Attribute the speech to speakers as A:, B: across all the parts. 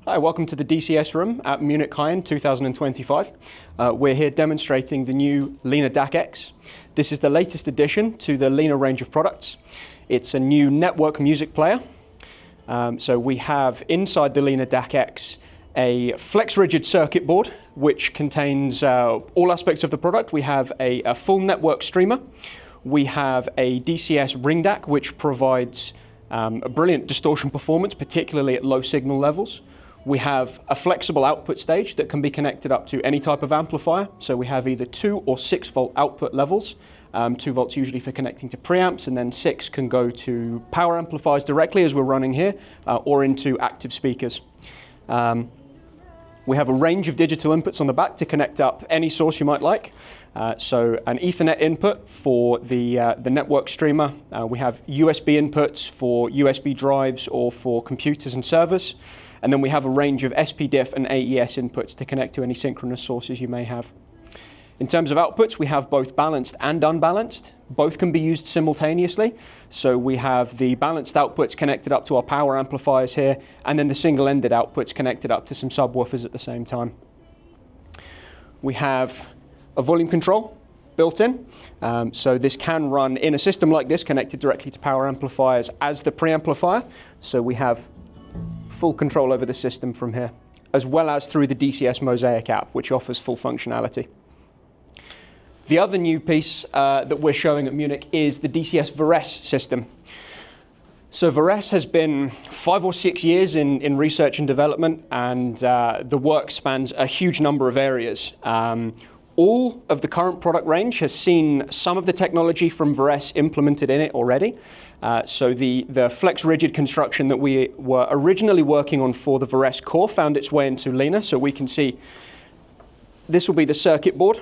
A: Hi, welcome to the DCS room at Munich HIEND 2025. We're here demonstrating the new Lina DAC. This is the latest addition to the Lina range of products. It's a new network music player. So we have inside the Lina DAC a flex rigid circuit board, which contains all aspects of the product. We have a full network streamer. We have a DCS ring DAC, which provides a brilliant distortion performance, particularly at low signal levels. We have a flexible output stage that can be connected up to any type of amplifier. So we have either 2 or 6 volt output levels. 2 volts usually for connecting to preamps, and then 6 can go to power amplifiers directly, as we're running here, or into active speakers. We have a range of digital inputs on the back to connect up any source you might like. So an Ethernet input for the network streamer. We have USB inputs for USB drives or for computers and servers. And then we have a range of SPDIF and AES inputs to connect to any synchronous sources you may have. In terms of outputs, we have both balanced and unbalanced. Both can be used simultaneously. So we have the balanced outputs connected up to our power amplifiers here, and then the single-ended outputs connected up to some subwoofers at the same time. We have a volume control built in. So this can run in a system like this, connected directly to power amplifiers as the preamplifier. So we have full control over the system from here, as well as through the DCS Mosaic app, which offers full functionality. The other new piece that we're showing at Munich is the DCS VARÈSE system. So VARÈSE has been 5 or 6 years in research and development, and the work spans a huge number of areas. All of the current product range has seen some of the technology from VARÈSE implemented in it already. So the flex rigid construction that we were originally working on for the VARÈSE core found its way into Lina. So we can see this will be the circuit board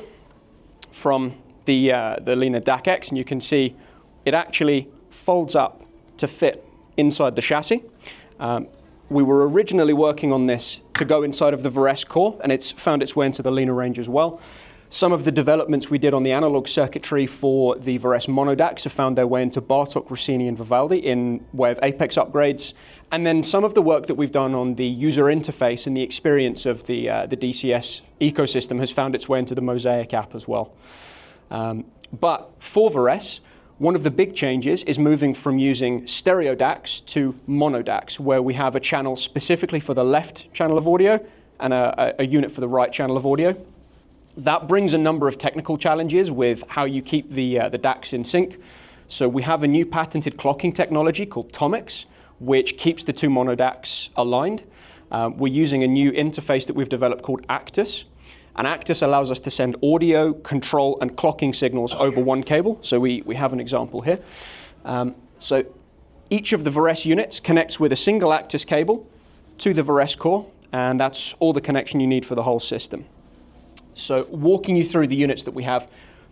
A: from the Lina DAC, and you can see it actually folds up to fit inside the chassis. We were originally working on this to go inside of the VARÈSE core, and it's found its way into the Lina range as well. Some of the developments we did on the analog circuitry for the VARÈSE mono DACs have found their way into Bartok, Rossini, and Vivaldi in way of Apex upgrades. And then some of the work that we've done on the user interface and the experience of the DCS ecosystem has found its way into the Mosaic app as well. But for VARÈSE, one of the big changes is moving from using stereo DACs to mono DACs, where we have a channel specifically for the left channel of audio and a unit for the right channel of audio. That brings a number of technical challenges with how you keep the DACs in sync. So we have a new patented clocking technology called Tomix, which keeps the 2 mono DACs aligned. We're using a new interface that we've developed called Actus. And Actus allows us to send audio, control, and clocking signals over one cable. So we have an example here. So each of the VARÈSE units connects with a single Actus cable to the VARÈSE core, and that's all the connection you need for the whole system. So walking you through the units that we have,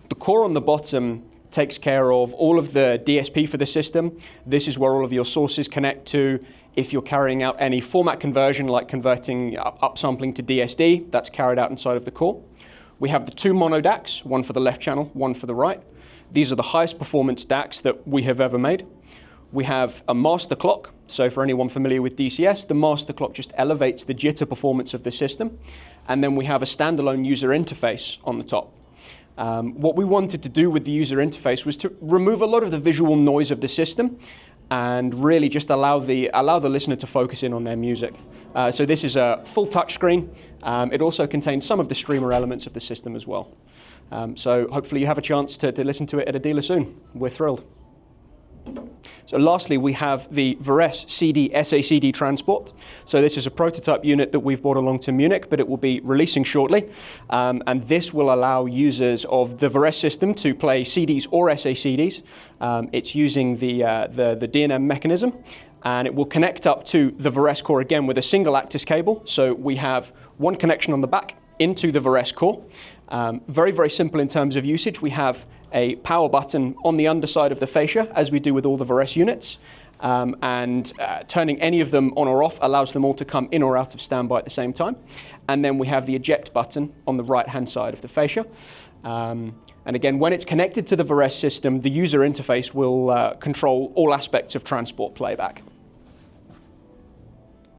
A: the core on the bottom takes care of all of the DSP for the system. This is where all of your sources connect to. If you're carrying out any format conversion, like converting upsampling to DSD, that's carried out inside of the core. We have the 2 mono DACs, one for the left channel, one for the right. These are the highest performance DACs that we have ever made. We have a master clock. So for anyone familiar with DCS, the master clock just elevates the jitter performance of the system. And then we have a standalone user interface on the top. What we wanted to do with the user interface was to remove a lot of the visual noise of the system and really just allow the listener to focus in on their music. So this is a full touchscreen. It also contains some of the streamer elements of the system as well. So hopefully you have a chance to listen to it at a dealer soon. We're thrilled. So lastly, we have the VARÈSE CD SACD transport. So this is a prototype unit that we've brought along to Munich, but it will be releasing shortly. And this will allow users of the VARÈSE system to play CDs or SACDs. It's using the DNM mechanism, and it will connect up to the VARÈSE core again with a single Actus cable. So we have one connection on the back into the VARÈSE core. Very, very simple in terms of usage. We have a power button on the underside of the fascia, as we do with all the VARÈSE units. Turning any of them on or off allows them all to come in or out of standby at the same time. And then we have the eject button on the right-hand side of the fascia. And again, when it's connected to the VARÈSE system, the user interface will control all aspects of transport playback.